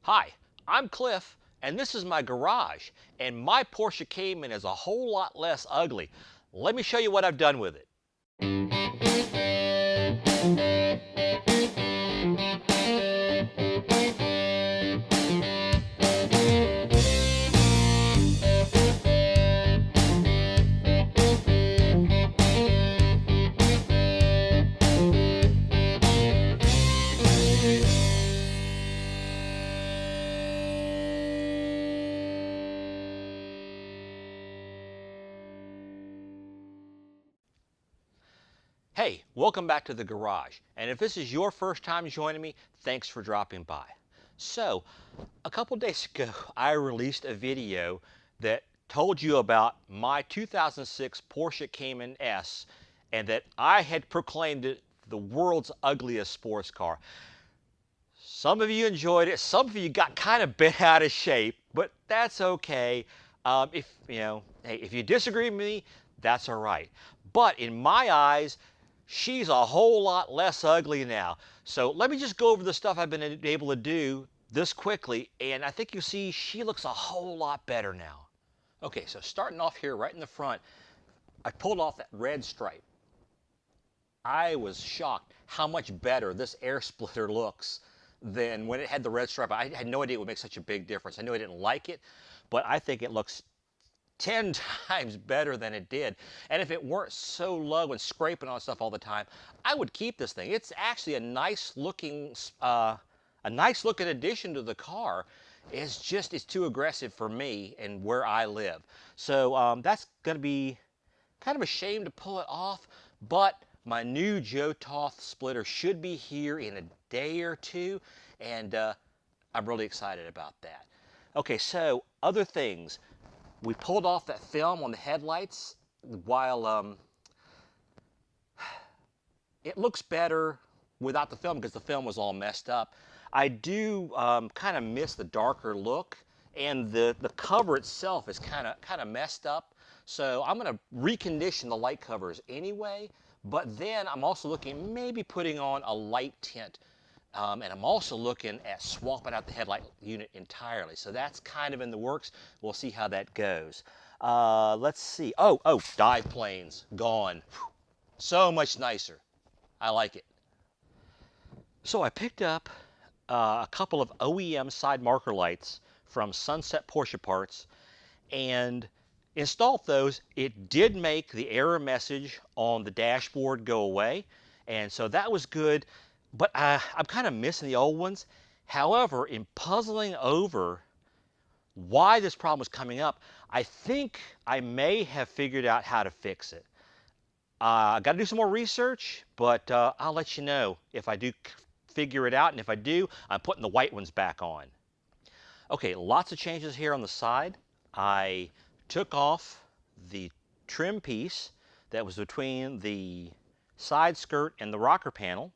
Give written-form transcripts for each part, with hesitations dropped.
Hi, I'm Cliff, and this is my garage, and my Porsche Cayman is a whole lot less ugly. Let me show you what I've done with it. Hey, welcome back to the garage, and if this is your first time joining me, thanks for dropping by. So, a couple days ago, I released a video that told you about my 2006 Porsche Cayman S, and that I had proclaimed it the world's ugliest sports car. Some of you enjoyed it. Some of you got kind of bent out of shape, but that's okay. Hey, if you disagree with me, that's all right. But in my eyes, she's a whole lot less ugly now. So let me just go over the stuff I've been able to do this quickly, and I think you'll see she looks a whole lot better now. Okay, so starting off here right in the front, I pulled off that red stripe. I was shocked how much better this air splitter looks than when it had the red stripe. I had no idea it would make such a big difference. I knew I didn't like it, but I think it looks 10 times better than it did. And if it weren't so low and scraping on stuff all the time, I would keep this thing. It's actually a nice looking addition to the car. It's too aggressive for me and where I live. So that's going to be kind of a shame to pull it off, but my new Joe Toth splitter should be here in a day or two, and I'm really excited about that. Okay, so other things. We pulled off that film on the headlights while it looks better without the film because the film was all messed up. I do kind of miss the darker look, and the cover itself is kind of messed up. So I'm going to recondition the light covers anyway, but then I'm also looking maybe putting on a light tint. And I'm also looking at swapping out the headlight unit entirely. So that's kind of in the works. We'll see how that goes. Let's see. Oh, dive planes, gone. Whew. So much nicer. I like it. So I picked up a couple of OEM side marker lights from Sunset Porsche Parts and installed those. It did make the error message on the dashboard go away, and so that was good. But I'm kind of missing the old ones. However, in puzzling over why this problem was coming up, I think I may have figured out how to fix it. I got to do some more research, but I'll let you know if I do figure it out, and if I do, I'm putting the white ones back on. Okay, lots of changes here on the side. I took off the trim piece that was between the side skirt and the rocker panel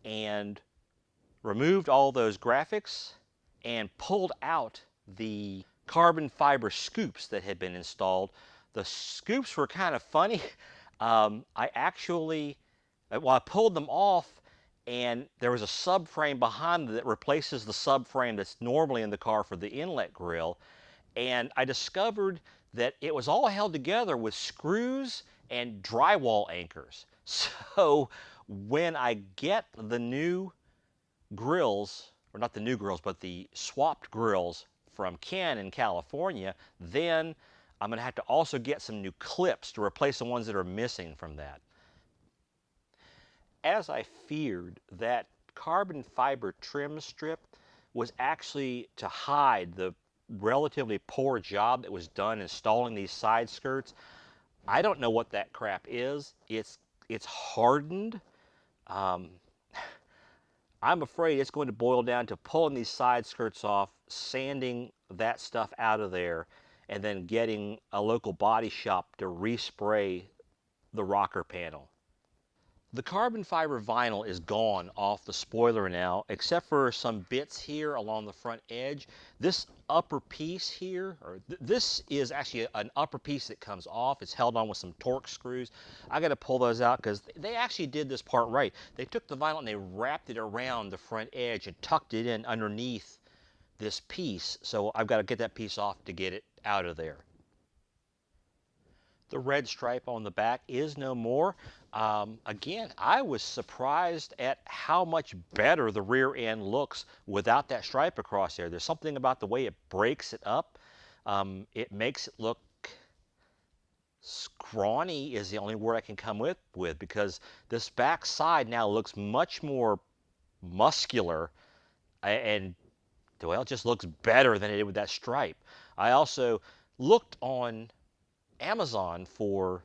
and removed all those graphics and pulled out the carbon fiber scoops that had been installed. The scoops were kind of funny. I pulled them off, and there was a subframe behind that replaces the subframe that's normally in the car for the inlet grill. And I discovered that it was all held together with screws and drywall anchors. So when I get the new grills, or not the new grills, but the swapped grills from Ken in California, then I'm going to have to also get some new clips to replace the ones that are missing from that. As I feared, that carbon fiber trim strip was actually to hide the relatively poor job that was done installing these side skirts. I don't know what that crap is. It's hardened. I'm afraid it's going to boil down to pulling these side skirts off, sanding that stuff out of there, and then getting a local body shop to respray the rocker panel. The carbon fiber vinyl is gone off the spoiler now, except for some bits here along the front edge. This upper piece here, this is actually an upper piece that comes off. It's held on with some Torx screws. I got to pull those out because they actually did this part right. They took the vinyl and they wrapped it around the front edge and tucked it in underneath this piece. So I've got to get that piece off to get it out of there. The red stripe on the back is no more. Again, I was surprised at how much better the rear end looks without that stripe across there. There's something about the way it breaks it up. It makes it look scrawny is the only word I can come with because this back side now looks much more muscular and well, it just looks better than it did with that stripe. I also looked on Amazon for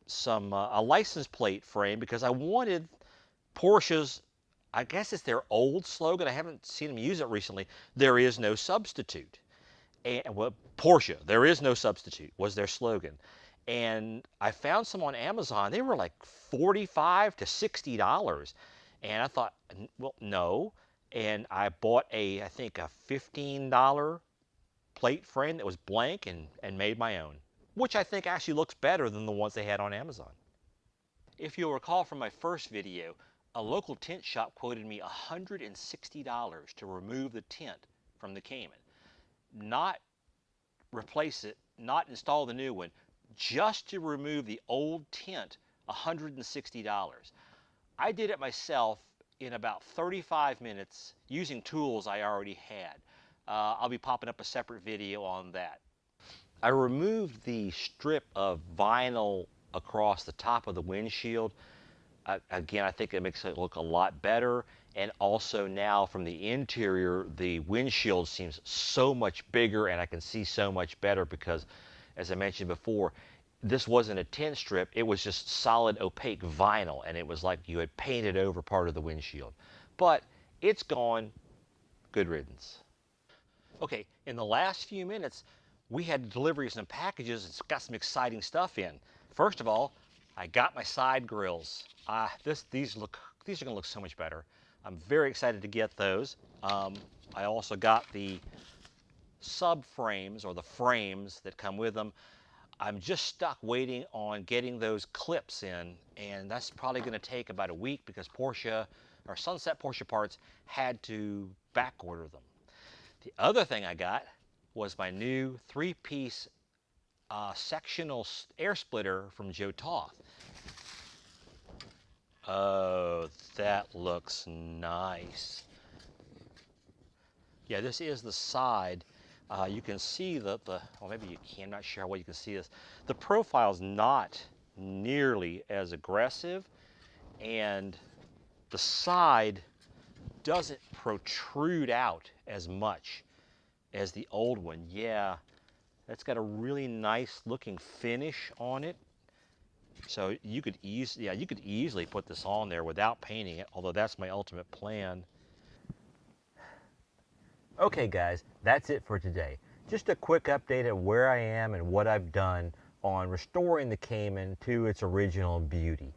some a license plate frame because I wanted Porsche's, I guess it's their old slogan. I haven't seen them use it recently. There is no substitute. And well, Porsche, there is no substitute was their slogan. And I found some on Amazon. They were like $45 to $60. And I thought, well, no. And I bought I think a $15 plate frame that was blank and made my own, which I think actually looks better than the ones they had on Amazon. If you'll recall from my first video, a local tint shop quoted me $160 to remove the tint from the Cayman. Not replace it, not install the new one, just to remove the old tint, $160. I did it myself in about 35 minutes using tools I already had. I'll be popping up a separate video on that. I removed the strip of vinyl across the top of the windshield. Again, I think it makes it look a lot better. And also now from the interior, the windshield seems so much bigger and I can see so much better because, as I mentioned before, this wasn't a tint strip, it was just solid opaque vinyl and it was like you had painted over part of the windshield. But it's gone, good riddance. Okay, in the last few minutes, we had deliveries and packages. It's got some exciting stuff in. First of all, I got my side grills. These are gonna look so much better. I'm very excited to get those. I also got the subframes or the frames that come with them. I'm just stuck waiting on getting those clips in, and that's probably going to take about a week because Porsche, or Sunset Porsche Parts, had to back order them. The other thing I got was my new 3-piece sectional air splitter from Joe Toth. Oh, that looks nice. Yeah, this is the side. You can see well, maybe you can, I'm not sure how well you can see this. The profile's not nearly as aggressive, and the side doesn't protrude out as much as the old one. Yeah, that's got a really nice looking finish on it. So you could easily put this on there without painting it, although that's my ultimate plan. Okay guys, that's it for today. Just a quick update of where I am and what I've done on restoring the Cayman to its original beauty.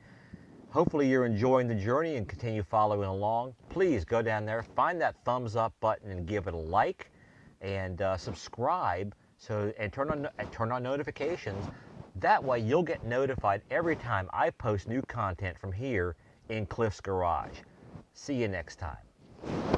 Hopefully you're enjoying the journey and continue following along. Please go down there, find that thumbs up button and give it a like, and subscribe and turn on notifications. That way you'll get notified every time I post new content from here in Cliff's Garage. See you next time.